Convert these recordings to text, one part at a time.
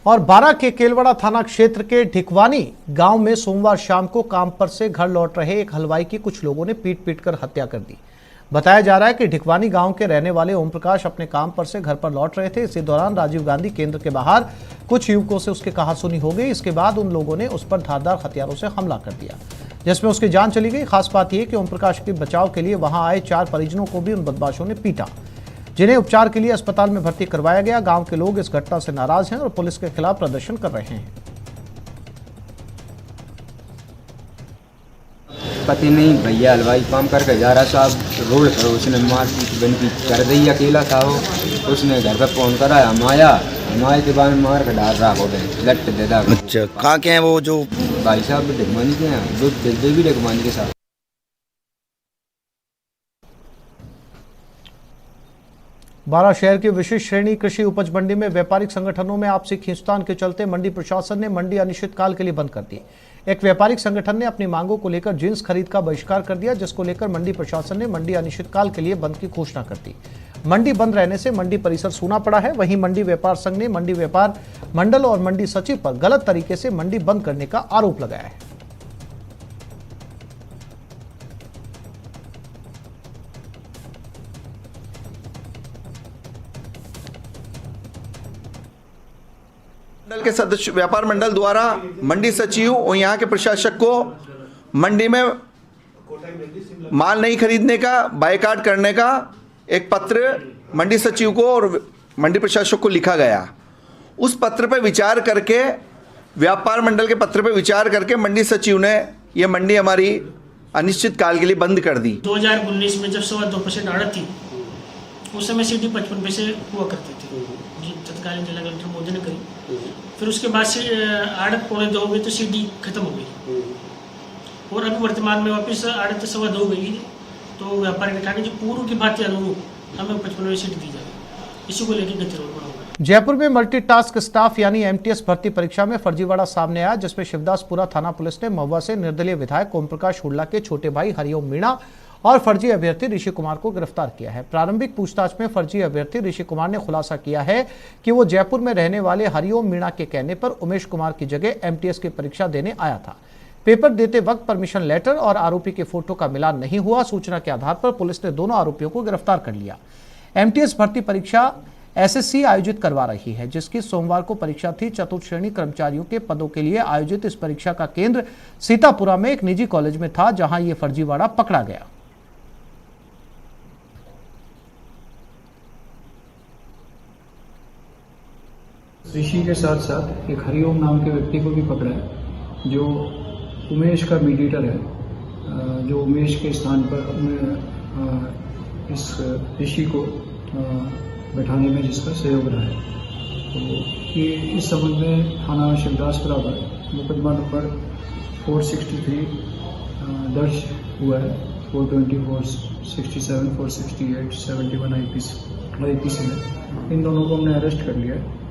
और बारां के केलवाड़ा थाना क्षेत्र के ढिकवानी गांव में सोमवार शाम को काम पर से घर लौट रहे एक हलवाई की कुछ लोगों ने पीट पीटकर हत्या कर दी। बताया जा रहा है कि ढिकवानी गांव के रहने वाले ओम प्रकाश अपने काम पर से घर पर लौट रहे थे। इसी दौरान राजीव गांधी केंद्र के बाहर कुछ युवकों से उसकी कहासुनी हो गई। इसके बाद उन लोगों ने उस पर धारदार हथियारों से हमला कर दिया, जिसमें उसकी जान चली गई। खास बात यह कि ओम प्रकाश के बचाव के लिए वहां आए 4 परिजनों को भी उन बदमाशों ने पीटा, जिन्हें उपचार के लिए अस्पताल में भर्ती करवाया गया। गांव के लोग इस घटना से नाराज हैं और पुलिस के खिलाफ प्रदर्शन कर रहे हैं। पति नहीं भैया हलवाई काम करके जा रहा था, रोड पर उसने मार पीट कर दी। अकेला था वो, उसने घर पर फोन कराया, माया के बाद मार के डाल रहा हो गए लट दे दा। अच्छा, कहाँ के हैं वो जो भाई साहब? ढिकवानी के हैं, देवी ढिकवानी के साथ। बारां शहर की विशिष्ट श्रेणी कृषि उपज मंडी में व्यापारिक संगठनों में आपसी खींचतान के चलते मंडी प्रशासन ने मंडी अनिश्चितकाल के लिए बंद कर दी। एक व्यापारिक संगठन ने अपनी मांगों को लेकर जिंस खरीद का बहिष्कार कर दिया, जिसको लेकर मंडी प्रशासन ने मंडी अनिश्चितकाल के लिए बंद की घोषणा कर दी। मंडी बंद रहने से मंडी परिसर सूना पड़ा है। वहीं मंडी व्यापार संघ ने मंडी व्यापार मंडल और मंडी सचिव पर गलत तरीके से मंडी बंद करने का आरोप लगाया है। मंडल के सदस्य व्यापार मंडल द्वारा मंडी सचिव और यहाँ के प्रशासक को मंडी में माल नहीं खरीदने का, बायकॉट करने का एक पत्र मंडी सचिव को और मंडी प्रशासक को लिखा गया। उस पत्र पर विचार करके, व्यापार मंडल के पत्र पर विचार करके मंडी सचिव ने यह मंडी हमारी अनिश्चित काल के लिए बंद कर दी। 2019 में जब 2.25% आड़त थी, उस समय सीडी 55 पैसे हुआ करती थी, तत्कालीन जिला कलेक्टर मोदी ने करी। फिर उसके बाद से आड़त 2.25 हो गई तो सीडी खत्म हो गई, और अभी वर्तमान में वापस आड़त 2.25 हो गई। तो व्यापारी ने कहा कि जो पूर्व की बात अनुरूप हमें 55 सीडी दी जाए, इसी को लेकर गतिरोध बढ़ा। जयपुर में मल्टीटास्क स्टाफ यानी एमटीएस भर्ती परीक्षा में फर्जीवाड़ा सामने आया, जिसमें शिवदासपुरा थाना पुलिस ने महुआ से निर्दलीय विधायक ओम प्रकाश हुड्डा के छोटे भाई हरिओम मीणा और फर्जी अभ्यर्थी ऋषि कुमार को गिरफ्तार किया है। प्रारंभिक पूछताछ में फर्जी अभ्यर्थी ऋषि कुमार ने खुलासा किया है कि वो जयपुर में रहने वाले हरिओम मीणा के कहने पर उमेश कुमार की जगह एमटीएस की परीक्षा देने आया था। पेपर देते वक्त परमिशन लेटर और आरोपी के फोटो का मिलान नहीं हुआ। सूचना के आधार पर पुलिस ने दोनों आरोपियों को गिरफ्तार कर लिया। एमटीएस भर्ती परीक्षा एसएससी आयोजित करवा रही है, जिसकी सोमवार को परीक्षा थी। चतुर्थ श्रेणी कर्मचारियों के पदों के लिए आयोजित इस परीक्षा का केंद्र सीतापुरा में एक निजी कॉलेज में था, जहां ये फर्जीवाड़ा पकड़ा गया। ऋषि के साथ साथ एक हरिओम नाम के व्यक्ति को भी पकड़ा है, जो उमेश का मीडिएटर है, जो उमेश के स्थान पर इस ऋषि को बैठाने में जिसका सहयोग रहा है। तो ये इस संबंध में थाना शिवदासपुरा पर मुकदमा नंबर 463 दर्ज हुआ है। 420, 467, 468, 71 आईपीसी में इन दोनों को हमने अरेस्ट कर लिया है।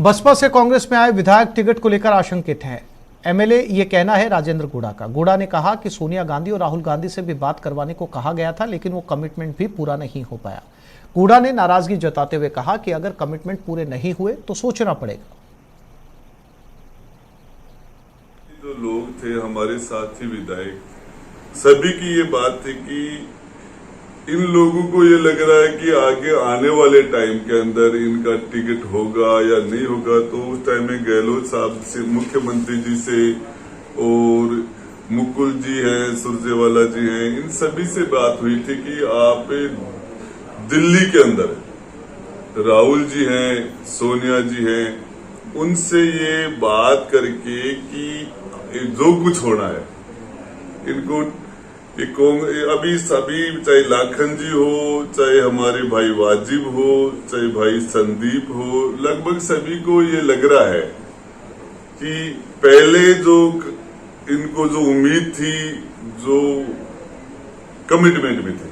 बसपा से कांग्रेस में आए विधायक टिकट को लेकर आशंकित हैं। एमएलए ये कहना है राजेंद्र गुड़ा का। गुड़ा ने कहा कि सोनिया गांधी और राहुल गांधी से भी बात करवाने को कहा गया था, लेकिन वो कमिटमेंट भी पूरा नहीं हो पाया। गुड़ा ने नाराजगी जताते हुए कहा कि अगर कमिटमेंट पूरे नहीं हुए तो सोचना पड़ेगा। जो लोग थे हमारे साथी विधायक, सभी की ये बात थी कि इन लोगों को ये लग रहा है कि आगे आने वाले टाइम के अंदर इनका टिकट होगा या नहीं होगा। तो उस टाइम में गहलोत साहब से, मुख्यमंत्री जी से और मुकुल जी हैं, सुरजेवाला जी हैं, इन सभी से बात हुई थी कि आप दिल्ली के अंदर राहुल जी हैं, सोनिया जी हैं, उनसे ये बात करके कि जो कुछ होना है इनको अभी सभी, चाहे लाखन जी हो, चाहे हमारे भाई वाजिब हो, चाहे भाई संदीप हो, लगभग सभी को ये लग रहा है कि पहले जो इनको जो उम्मीद थी, जो कमिटमेंट में थी,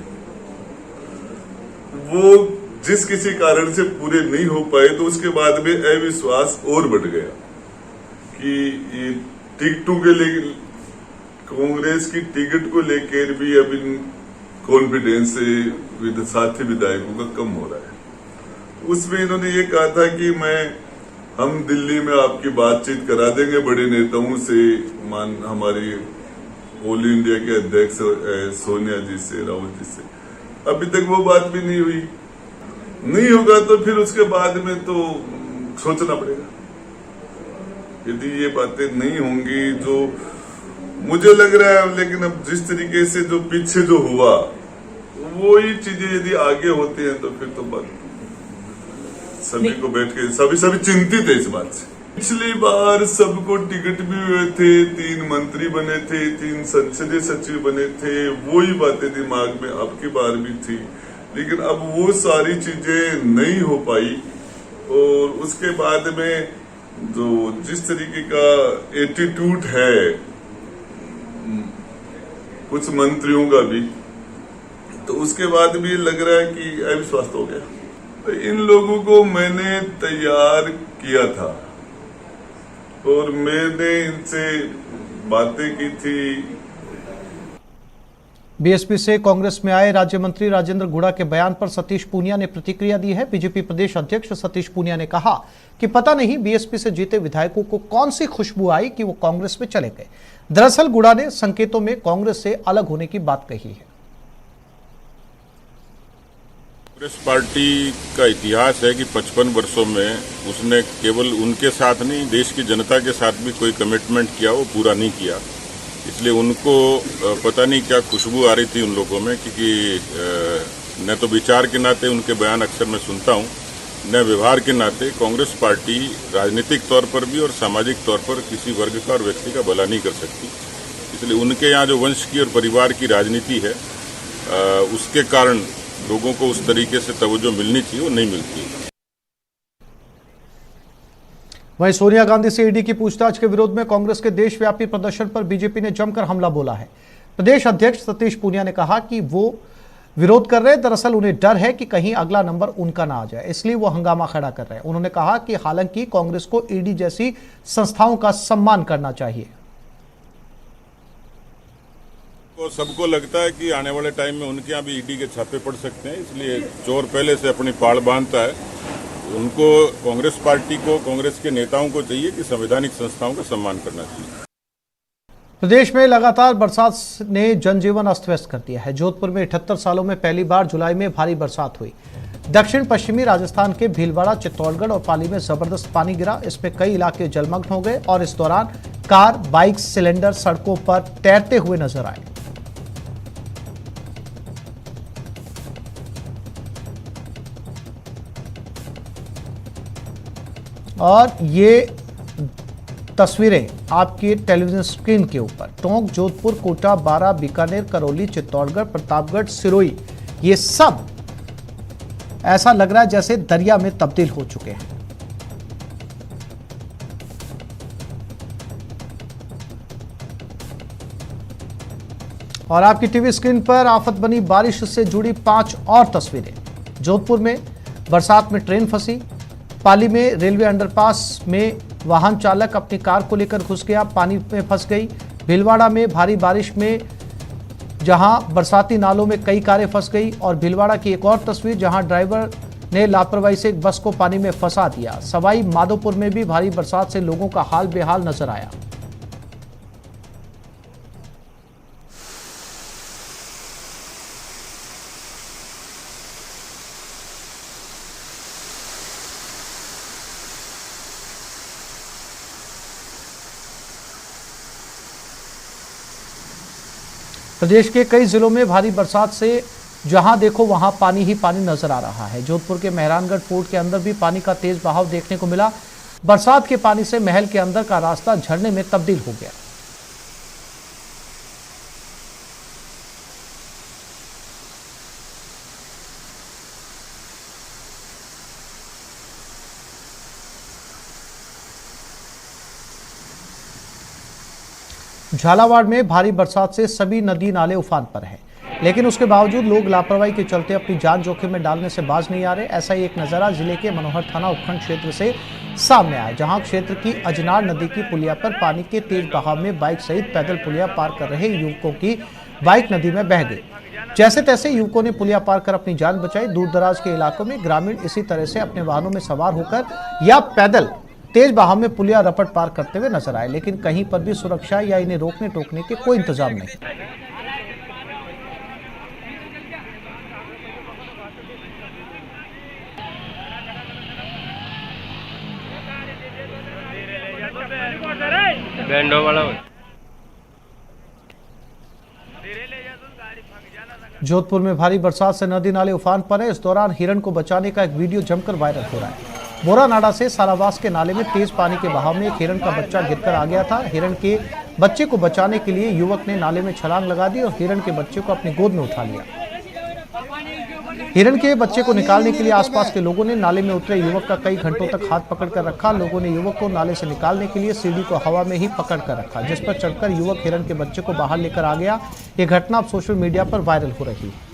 वो जिस किसी कारण से पूरे नहीं हो पाए, तो उसके बाद में अविश्वास और बढ़ गया कि ये टिकटों के लिए, कांग्रेस की टिकट को लेकर भी अब इन कॉन्फिडेंस से साथी विधायकों का कम हो रहा है। उसमें इन्होंने ये कहा था कि हम दिल्ली में आपकी बातचीत करा देंगे बड़े नेताओं से, हमारी ऑल इंडिया के अध्यक्ष सोनिया जी से, राहुल जी से। अभी तक वो बात भी नहीं हुई। नहीं होगा तो फिर उसके बाद में तो सोचना पड़ेगा। यदि ये बातें नहीं होंगी, जो मुझे लग रहा है, लेकिन अब जिस तरीके से जो पीछे जो हुआ, वो ही चीजें यदि आगे होती हैं तो फिर तो बात सभी को बैठ के सभी चिंतित है इस बात से। पिछली बार सबको टिकट भी हुए थे, 3 मंत्री बने थे, 3 संसदीय सचिव बने थे, वो ही बातें दिमाग में अब की बार भी थी, लेकिन अब वो सारी चीजें नहीं हो पाई। और उसके बाद में जो जिस तरीके का एटीट्यूड है कुछ मंत्रियों का भी, तो उसके बाद भी लग रहा है कि अविश्वास हो गया। तो इन लोगों को मैंने तैयार किया था और मैंने इनसे बातें की थी। बीएसपी से कांग्रेस में आए राज्य मंत्री राजेंद्र गुड़ा के बयान पर सतीश पूनिया ने प्रतिक्रिया दी है। बीजेपी प्रदेश अध्यक्ष सतीश पूनिया ने कहा कि पता नहीं बीएसपी से जीते विधायकों को कौन सी खुशबू आई कि वो कांग्रेस में चले गए। दरअसल गुड़ा ने संकेतों में कांग्रेस से अलग होने की बात कही है। कांग्रेस पार्टी का इतिहास है कि 55 वर्षों में उसने केवल उनके साथ नहीं, देश की जनता के साथ भी कोई कमिटमेंट किया, वो पूरा नहीं किया। इसलिए उनको पता नहीं क्या खुशबू आ रही थी उन लोगों में, क्योंकि न तो विचार के नाते उनके बयान अक्सर मैं सुनता हूं, न व्यवहार के नाते। कांग्रेस पार्टी राजनीतिक तौर पर भी और सामाजिक तौर पर किसी वर्ग का और व्यक्ति का भला नहीं कर सकती। इसलिए उनके यहाँ जो वंश की और परिवार की राजनीति है, उसके कारण लोगों को उस तरीके से तवज्जो मिलनी चाहिए, वो नहीं मिलती। वहीं सोनिया गांधी से ईडी की पूछताछ के विरोध में कांग्रेस के देशव्यापी प्रदर्शन पर बीजेपी ने जमकर हमला बोला है। प्रदेश अध्यक्ष सतीश पूनिया ने कहा कि वो विरोध कर रहे हैं, दरअसल उन्हें डर है कि कहीं अगला नंबर उनका ना आ जाए, इसलिए वो हंगामा खड़ा कर रहे हैं। उन्होंने कहा कि हालांकि कांग्रेस को ईडी जैसी संस्थाओं का सम्मान करना चाहिए। तो सबको लगता है कि आने वाले टाइम में उनके यहाँ भी ईडी के छापे पड़ सकते हैं, इसलिए चोर पहले से अपनी पाड़ बांधता है। उनको, कांग्रेस पार्टी को, कांग्रेस के नेताओं को चाहिए कि संवैधानिक संस्थाओं का सम्मान करना चाहिए। प्रदेश में लगातार बरसात ने जनजीवन अस्त व्यस्त कर दिया है। जोधपुर में 78 सालों में पहली बार जुलाई में भारी बरसात हुई। दक्षिण पश्चिमी राजस्थान के भीलवाड़ा, चित्तौड़गढ़ और पाली में जबरदस्त पानी गिरा। इसमें कई इलाके जलमग्न हो गए और इस दौरान कार, बाइक, सिलेंडर सड़कों पर तैरते हुए नजर आए। और ये तस्वीरें आपकी टेलीविजन स्क्रीन के ऊपर टोंक, जोधपुर, कोटा, बारा, बीकानेर, करौली, चित्तौड़गढ़, प्रतापगढ़, सिरोही, ये सब ऐसा लग रहा है जैसे दरिया में तब्दील हो चुके हैं। और आपकी टीवी स्क्रीन पर आफत बनी बारिश से जुड़ी 5 और तस्वीरें। जोधपुर में बरसात में ट्रेन फंसी। पाली में रेलवे अंडरपास में वाहन चालक अपनी कार को लेकर घुस गया, पानी में फंस गई। भीलवाड़ा में भारी बारिश में जहां बरसाती नालों में कई कारें फंस गई। और भीलवाड़ा की एक और तस्वीर जहां ड्राइवर ने लापरवाही से एक बस को पानी में फंसा दिया। सवाई माधोपुर में भी भारी बरसात से लोगों का हाल बेहाल नजर आया। प्रदेश के कई जिलों में भारी बरसात से जहां देखो वहां पानी ही पानी नजर आ रहा है। जोधपुर के मेहरानगढ़ फोर्ट के अंदर भी पानी का तेज बहाव देखने को मिला। बरसात के पानी से महल के अंदर का रास्ता झरने में तब्दील हो गया। झालावाड़ में भारी बरसात से सभी नदी नाले उफान पर हैं, लेकिन उसके बावजूद लोग लापरवाही के चलते अपनी जान जोखिम में डालने से बाज नहीं आ रहे। ऐसा ही एक नजारा जिले के मनोहर थाना उपखंड क्षेत्र से सामने आया, जहां क्षेत्र की अजनार नदी की पुलिया पर पानी के तेज बहाव में बाइक सहित पैदल पुलिया पार कर रहे युवकों की बाइक नदी में बह गई। जैसे तैसे युवकों ने पुलिया पार कर अपनी जान बचाई। दूर दराज के इलाकों में ग्रामीण इसी तरह से अपने वाहनों में सवार होकर या पैदल तेज बहाव में पुलिया रपट पार करते हुए नजर आए, लेकिन कहीं पर भी सुरक्षा या इन्हें रोकने टोकने के कोई इंतजाम नहीं। जोधपुर में भारी बरसात से नदी नाले उफान पर है। इस दौरान हिरण को बचाने का एक वीडियो जमकर वायरल हो रहा है। बोरा नाडा से सालावास के नाले में तेज पानी के बहाव में एक हिरण का बच्चा गिरकर आ गया था। हिरण के बच्चे को बचाने के लिए युवक ने नाले में छलांग लगा दी और हिरण के बच्चे को अपनी गोद में उठा लिया। हिरण के बच्चे को निकालने के लिए आसपास के लोगों ने नाले में उतरे युवक का कई घंटों तक हाथ पकड़कर रखा। लोगों ने युवक को नाले से निकालने के लिए सीढ़ी को हवा में ही पकड़ कर रखा, जिस पर चढ़कर युवक हिरण के बच्चे को बाहर लेकर आ गया। ये घटना अब सोशल मीडिया पर वायरल हो रही है।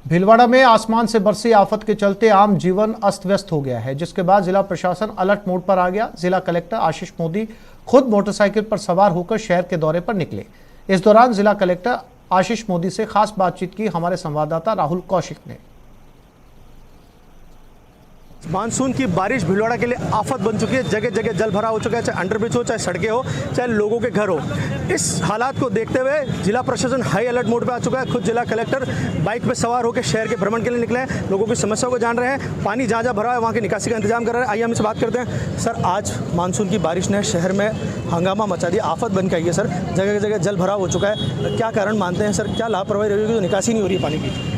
भीलवाड़ा में आसमान से बरसी आफत के चलते आम जीवन अस्त व्यस्त हो गया है, जिसके बाद जिला प्रशासन अलर्ट मोड पर आ गया। जिला कलेक्टर आशीष मोदी खुद मोटरसाइकिल पर सवार होकर शहर के दौरे पर निकले। इस दौरान जिला कलेक्टर आशीष मोदी से खास बातचीत की हमारे संवाददाता राहुल कौशिक ने। मानसून की बारिश भीलवाड़ा के लिए आफत बन चुकी है। जगह जगह जल भरा हो चुका है, चाहे अंडरब्रिज हो, चाहे सड़कें हो, चाहे लोगों के घर हो। इस हालात को देखते हुए जिला प्रशासन हाई अलर्ट मोड पे आ चुका है। खुद जिला कलेक्टर बाइक पे सवार होकर शहर के भ्रमण के लिए निकले हैं, लोगों की समस्याओं को जान रहे हैं, पानी जहाँ जहाँ भरा है वहाँ की निकासी का इंतजाम कर रहे हैं। आइए हम इससे बात करते हैं। सर, आज मानसून की बारिश ने शहर में हंगामा मचा दिया, आफत बन के आई है सर। जगह जगह जल भरा हो चुका है, क्या कारण मानते हैं सर? क्या लापरवाही रही होगी जो निकासी नहीं हो रही है पानी की?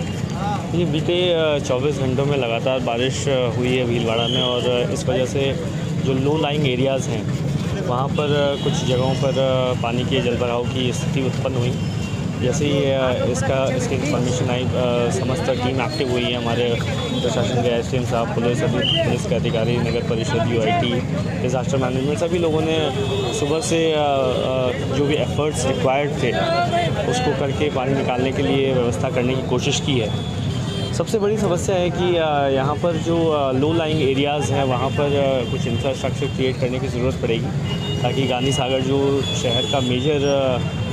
ये बीते 24 घंटों में लगातार बारिश हुई है भीलवाड़ा में, और इस वजह से जो लो लाइंग एरियाज़ हैं वहाँ पर कुछ जगहों पर पानी के जलभराव की स्थिति उत्पन्न हुई। जैसे ही इसकी इन्फॉर्मेशन आई, समस्त टीम एक्टिव हुई है। हमारे प्रशासन के एसडीएम साहब, पुलिस, सभी पुलिस के अधिकारी, नगर परिषद, यूआईटी, डिजास्टर मैनेजमेंट, सभी लोगों ने सुबह से जो भी एफर्ट्स रिक्वायर्ड थे उसको करके पानी निकालने के लिए व्यवस्था करने की कोशिश की है। सबसे बड़ी समस्या है कि यहाँ पर जो लो लाइंग एरियाज़ हैं वहाँ पर कुछ इंफ्रास्ट्रक्चर क्रिएट करने की ज़रूरत पड़ेगी, ताकि गांधी सागर जो शहर का मेजर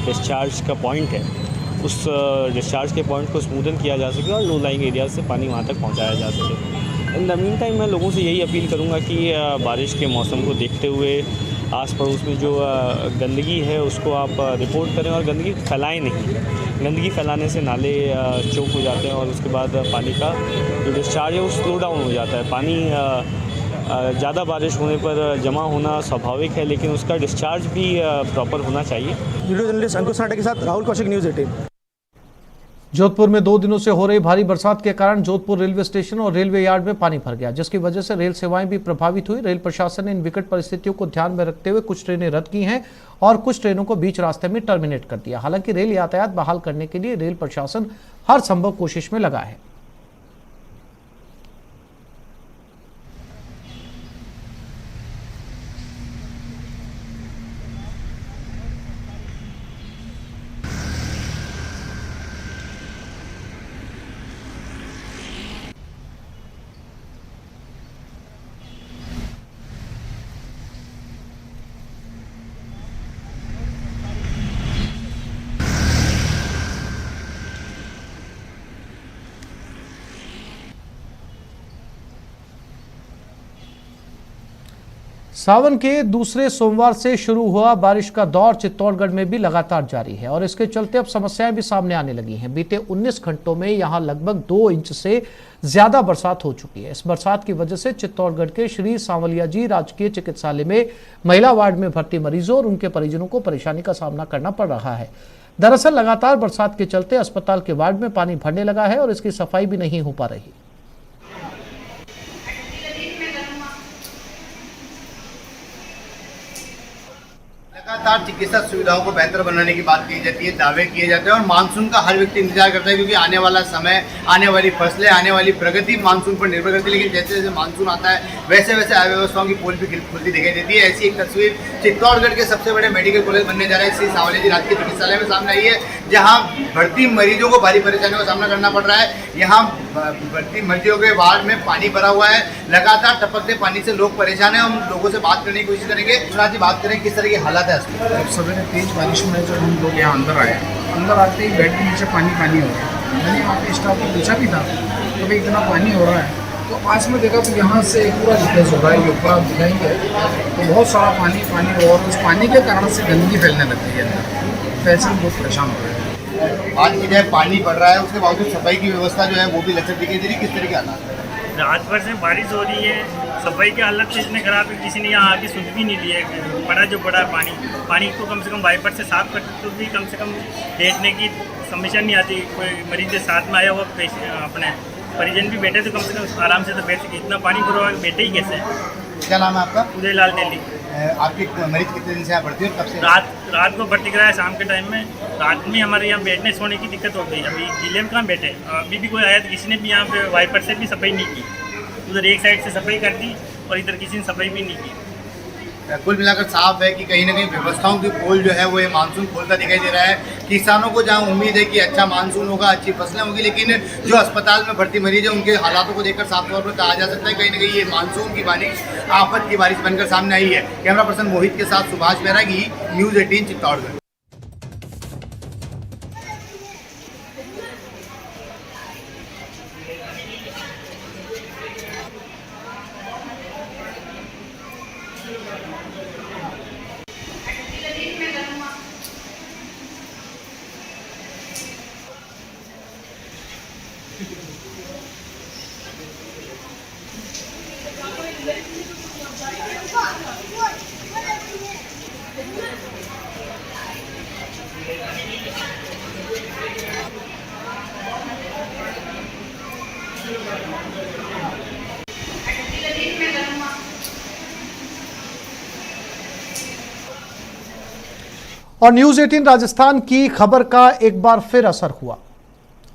डिस्चार्ज का पॉइंट है, उस डिस्चार्ज के पॉइंट को स्मूदन किया जा सके और लो लाइंग एरियाज से पानी वहाँ तक पहुँचाया जा सके। इन द मीन टाइम मैं लोगों से यही अपील करूँगा कि बारिश के मौसम को देखते हुए आस पड़ोस में जो गंदगी है उसको आप रिपोर्ट करें और गंदगी फैलाएं नहीं। गंदगी फैलाने से नाले चौक हो जाते हैं और उसके बाद पानी का जो डिस्चार्ज है वो स्लो डाउन हो जाता है। पानी ज़्यादा बारिश होने पर जमा होना स्वाभाविक है, लेकिन उसका डिस्चार्ज भी प्रॉपर होना चाहिए। वीडियो जर्नलिस्ट अंकुश नाटे के साथ राहुल कौशिक, न्यूज़ 18। जोधपुर में 2 दिनों से हो रही भारी बरसात के कारण जोधपुर रेलवे स्टेशन और रेलवे यार्ड में पानी भर गया, जिसकी वजह से रेल सेवाएं भी प्रभावित हुई। रेल प्रशासन ने इन विकट परिस्थितियों को ध्यान में रखते हुए कुछ ट्रेनें रद्द की हैं और कुछ ट्रेनों को बीच रास्ते में टर्मिनेट कर दिया। हालांकि रेल यातायात बहाल करने के लिए रेल प्रशासन हर संभव कोशिश में लगा है। सावन के दूसरे सोमवार से शुरू हुआ बारिश का दौर चित्तौड़गढ़ में भी लगातार जारी है और इसके चलते अब समस्याएं भी सामने आने लगी हैं। बीते 19 घंटों में यहां लगभग 2 इंच से ज्यादा बरसात हो चुकी है। इस बरसात की वजह से चित्तौड़गढ़ के श्री सांवलिया जी राजकीय चिकित्सालय में महिला वार्ड में भर्ती मरीजों और उनके परिजनों को परेशानी का सामना करना पड़ रहा है। दरअसल लगातार बरसात के चलते अस्पताल के वार्ड में पानी भरने लगा है और इसकी सफाई भी नहीं हो पा रही। लगातार चिकित्सा सुविधाओं को बेहतर बनाने की बात की जाती है, दावे किए जाते हैं और मानसून का हर व्यक्ति इंतजार करता है, क्योंकि आने वाला समय, आने वाली फसलें, आने वाली प्रगति मानसून पर निर्भर करती है। लेकिन जैसे जैसे मानसून आता है वैसे वैसे अव्यवस्थाओं की पोल भी खुलती दिखाई देती है। ऐसी एक तस्वीर चित्तौड़गढ़ के सबसे बड़े मेडिकल कॉलेज बनने जा रहा है श्री सांवले जी राजकीय चिकित्सालय में सामने आई है, जहाँ भर्ती मरीजों को भारी परेशानियों का सामना करना पड़ रहा है। यहाँ भर्ती मरीजों के वार्ड में पानी भरा हुआ है, लगातार टपकते पानी से लोग परेशान हैं। हम लोगों से बात करने की कोशिश करेंगे। जी बात करें किस तरह की हालात है? जब सवेरे तेज बारिश में जब हम लोग यहाँ अंदर आए, अंदर आते ही बेड के नीचे पानी हो गया। मैंने यहाँ पे स्टाफ को पूछा भी था तो भाई इतना पानी हो रहा है, तो पास में देखा तो यहाँ से पूरा लीकेज हो रहा है। ये ऊपर आप दिखाएंगे तो बहुत सारा पानी और उस पानी के कारण से गंदगी फैलने लगती है अंदर, तो ऐसे हम बहुत परेशान हो रहे हैं। बात की जाए पानी पड़ रहा है, उसके बावजूद सफाई की व्यवस्था जो है वो भी लचक दिखाई दे रही है। किस तरह की हालात है? रात भर से बारिश हो रही है, सफाई की हालत तो इतने खराब है, किसी ने यहाँ आके सुध भी नहीं लिया है। बड़ा पानी को कम से कम वाइपर से साफ करते तो भी कम से कम बैठने की समस्या नहीं आती। कोई मरीज के साथ में आया हुआ अपने परिजन भी बैठे तो कम से कम आराम से तो बैठ सके। इतना पानी भरा हुआ बैठे ही कैसे? क्या नाम है आपका? उदयलाल दिल्ली। आपके मरीज कितने दिन से यहाँ भर्ती हो? कब से? रात को भर्ती कराया, शाम के टाइम में। रात में हमारे यहाँ बैठने सोने की दिक्कत हो गई। अभी जिले में कहाँ बैठे, अभी भी कोई आया तो किसी ने भी यहाँ पे वाइपर से भी सफाई नहीं की। उधर एक साइड से सफाई कर दी और इधर किसी ने सफाई भी नहीं की। कुल मिलाकर साफ है कि कहीं ना कहीं व्यवस्थाओं की पोल जो है वो ये मानसून खोलता दिखाई दे रहा है। किसानों को जहां उम्मीद है कि अच्छा मानसून होगा, अच्छी फसलें होगी, लेकिन जो अस्पताल में भर्ती मरीज है उनके हालातों को देखकर साफ तौर पर कहा जा सकता है कहीं ना कहीं ये मानसून की बारिश आफत की बारिश बनकर सामने आई है। कैमरा पर्सन मोहित के साथ सुभाष बैरागी, न्यूज़ 18 चित्तौड़गढ़। और न्यूज 18 राजस्थान की खबर का एक बार फिर असर हुआ,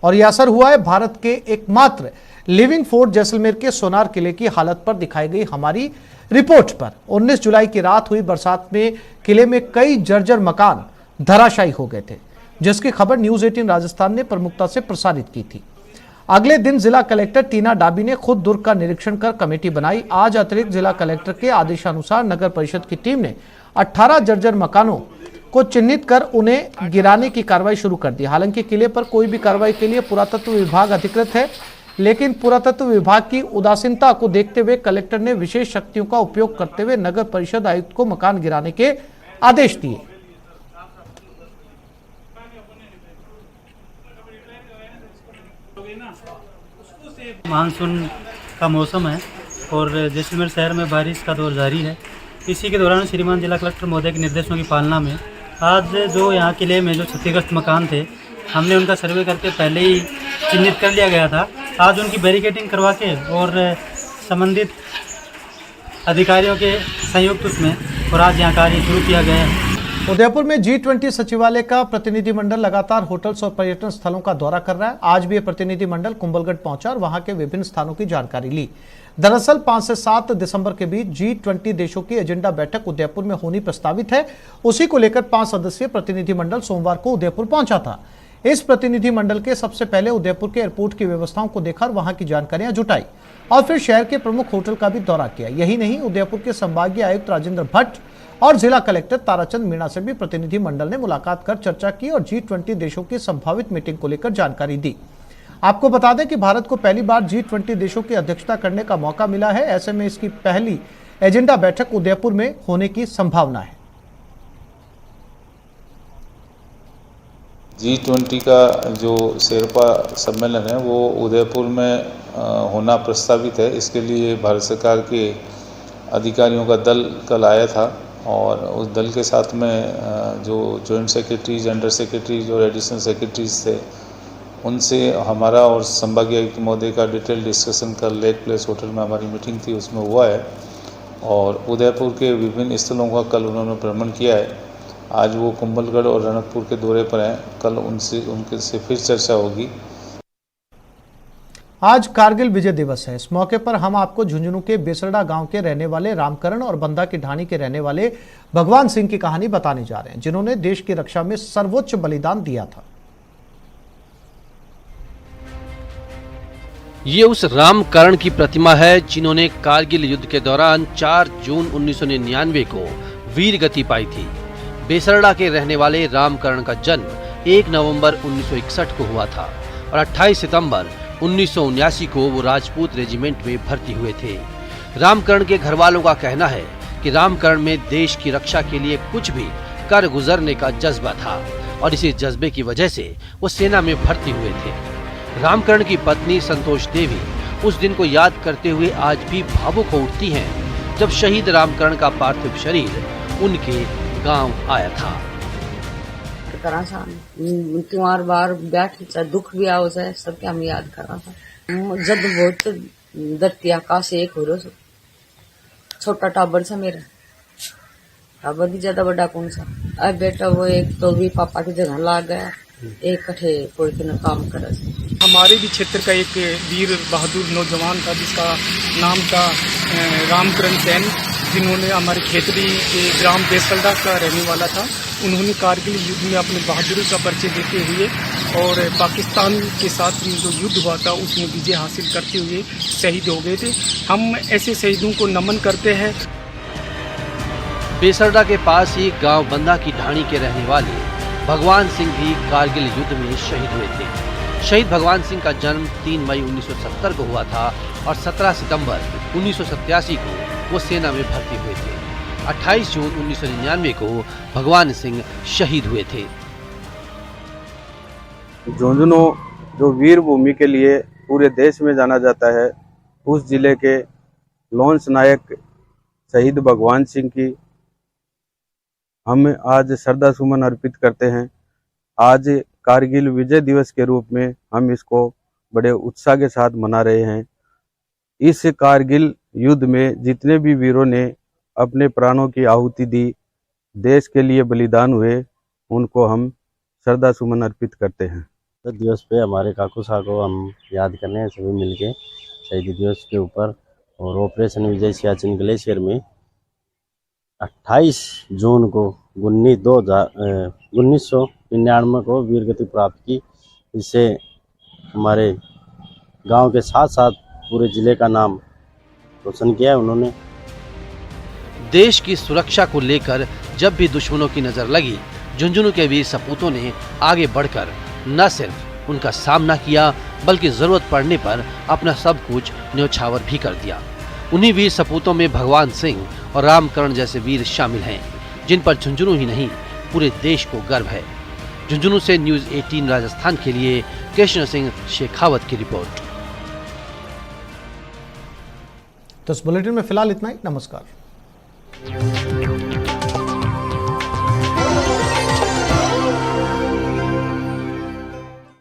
और यह असर हुआ है भारत के एकमात्र लिविंग फोर्ट जैसलमेर के सोनार किले की हालत पर दिखाई गई हमारी रिपोर्ट पर। 19 जुलाई की रात हुई बरसात में किले में कई जर्जर मकान धराशायी हो गए थे, जिसकी खबर न्यूज 18 राजस्थान ने प्रमुखता से प्रसारित की थी। अगले दिन जिला कलेक्टर टीना डाबी ने खुद दुर्ग का निरीक्षण कर कमेटी बनाई। आज अतिरिक्त जिला कलेक्टर के आदेशानुसार नगर परिषद की टीम ने 18 जर्जर मकानों को चिन्हित कर उन्हें गिराने की कार्रवाई शुरू कर दी। हालांकि किले पर कोई भी कार्रवाई के लिए पुरातत्व विभाग अधिकृत है, लेकिन पुरातत्व विभाग की उदासीनता को देखते हुए कलेक्टर ने विशेष शक्तियों का उपयोग करते हुए नगर परिषद आयुक्त को मकान गिराने के आदेश दिए। मानसून का मौसम है और जैसलमेर शहर में बारिश का दौर जारी है। इसी के दौरान श्रीमान जिला कलेक्टर महोदय के निर्देशों की पालना में आज जो यहाँ किले में जो क्षतिग्रस्त मकान थे, हमने उनका सर्वे करके पहले ही चिन्हित कर लिया गया था। आज उनकी बैरिकेडिंग करवा के और संबंधित अधिकारियों के संयुक्त उसमें और आज यहाँ कार्य शुरू किया गया है। उदयपुर में G20 सचिवालय का प्रतिनिधिमंडल लगातार होटल्स और पर्यटन स्थलों का दौरा कर रहा है। आज भी यह प्रतिनिधिमंडल कुंभलगढ़ पहुंचा और वहां के विभिन्न स्थानों की जानकारी ली। दरअसल 5 से 7 दिसंबर के बीच G20 देशों की एजेंडा बैठक उदयपुर में होनी प्रस्तावित है। उसी को लेकर 5 सदस्यीय प्रतिनिधिमंडल सोमवार को उदयपुर पहुंचा था। इस प्रतिनिधिमंडल के सबसे पहले उदयपुर के एयरपोर्ट की व्यवस्थाओं को देखा और वहां की जानकारियां जुटाई और फिर शहर के प्रमुख होटल का भी दौरा किया। यही नहीं, उदयपुर के संभागीय आयुक्त राजेंद्र भट्ट और जिला कलेक्टर ताराचंद मीणा से भी प्रतिनिधिमंडल ने मुलाकात कर चर्चा की और G20 देशों की संभावित मीटिंग को लेकर जानकारी दी। आपको बता दें कि भारत को पहली बार G20 देशों की अध्यक्षता करने का मौका मिला है। ऐसे में इसकी पहली एजेंडा बैठक उदयपुर में होने की संभावना है। G20 का जो शेरपा सम्मेलन है वो उदयपुर में होना प्रस्तावित है। इसके लिए भारत सरकार के अधिकारियों का दल कल आया था और उस दल के साथ में जो जॉइंट सेक्रेटरीज, अंडर सेक्रेटरीज और एडिशनल सेक्रेटरीज थे, उनसे हमारा और संभागीय आयुक्त महोदय का डिटेल डिस्कशन कल लेक प्लेस होटल में हमारी मीटिंग थी, उसमें हुआ है। और उदयपुर के विभिन्न स्थलों का कल उन्होंने भ्रमण किया है आज वो कुंभलगढ़ और रणकपुर के दौरे पर हैं। कल उनके से फिर चर्चा होगी। आज कारगिल विजय दिवस है। इस मौके पर हम आपको झुंझुनू के बेसरडा गांव के रहने वाले रामकरण और बंदा की ढाणी के रहने वाले भगवान सिंह की कहानी बताने जा रहे हैं, जिन्होंने देश की रक्षा में सर्वोच्च बलिदान दिया था। ये उस रामकरण की प्रतिमा है जिन्होंने कारगिल युद्ध के दौरान 4 जून 1999 को वीर गति पाई थी। बेसरडा के रहने वाले रामकरण का जन्म 1 नवंबर 1961 को हुआ था और 28 सितंबर 1979 को वो राजपूत रेजिमेंट में भर्ती हुए थे। रामकरण के घर वालों का कहना है कि रामकरण में देश की रक्षा के लिए कुछ भी कर गुजरने का जज्बा था और इसी जज्बे की वजह से वो सेना में भर्ती हुए थे। रामकरण की पत्नी संतोष देवी उस दिन को याद करते हुए आज भी भावुक हो उठती हैं, जब शहीद रामकरण का पार्थिव शरीर उनके गांव आया था। त्योहार बार बैठ चाहे दुख भी आओ जाए सबके हम याद कर रहा था। जब बहुत धरती आकाश एक हो रहा, छोटा टाबर सा मेरा टाबर भी ज्यादा बड़ा कौन सा। अब बेटा वो एक तो भी पापा की जगह ला गया, एक कठे कोई के न काम कर। हमारे भी क्षेत्र का एक वीर बहादुर नौजवान था जिसका नाम था रामकरण सेन, जिन्होंने हमारे खेतड़ी के ग्राम बेसरडा का रहने वाला था। उन्होंने कारगिल युद्ध में अपने बहादुरी का परिचय देते हुए और पाकिस्तान के साथ जो युद्ध हुआ था उसमें विजय हासिल करते हुए शहीद हो गए थे। हम ऐसे शहीदों को नमन करते हैं। बेसरडा के पास ही गांव बंदा की ढाणी के रहने वाले भगवान सिंह भी कारगिल युद्ध में शहीद हुए थे। शहीद भगवान सिंह का जन्म 3 मई 1970 को हुआ था और 17 सितंबर 1987 को वो सेना में भर्ती हुए थे। 28 जून 1999 को भगवान सिंह शहीद हुए थे। झुंझुनू जो वीर भूमि के लिए पूरे देश में जाना जाता है, उस जिले के लॉन्स नायक शहीद भगवान सिंह की हम आज श्रद्धा सुमन अर्पित करते हैं। आज कारगिल विजय दिवस के रूप में हम इसको बड़े उत्साह के साथ मना रहे हैं। इस कारगिल युद्ध में जितने भी वीरों ने अपने प्राणों की आहुति दी, देश के लिए बलिदान हुए, उनको हम श्रद्धा सुमन अर्पित करते हैं। दिवस पे हमारे काकू साहब को हम याद करने हैं सभी मिलके शहीद दिवस के ऊपर। और ऑपरेशन विजय सियाचिन ग्लेशियर में 28 जून को 1999 को वीर गति प्राप्त की। इससे हमारे गांव के साथ साथ पूरे जिले का नाम रोशन किया है उन्होंने। देश की सुरक्षा को लेकर जब भी दुश्मनों की नजर लगी, झुंझुनू के वीर सपूतों ने आगे बढ़कर न सिर्फ उनका सामना किया बल्कि जरूरत पड़ने पर अपना सब कुछ न्यौछावर भी कर दिया। उन्हीं वीर सपूतों में भगवान सिंह और रामकरण जैसे वीर शामिल हैं, जिन पर झुंझुनू ही नहीं पूरे देश को गर्व है। झुंझुनू से न्यूज़ 18 राजस्थान के लिए कृष्ण सिंह शेखावत की रिपोर्ट। तो इस बुलेटिन में फिलहाल इतना ही। नमस्कार।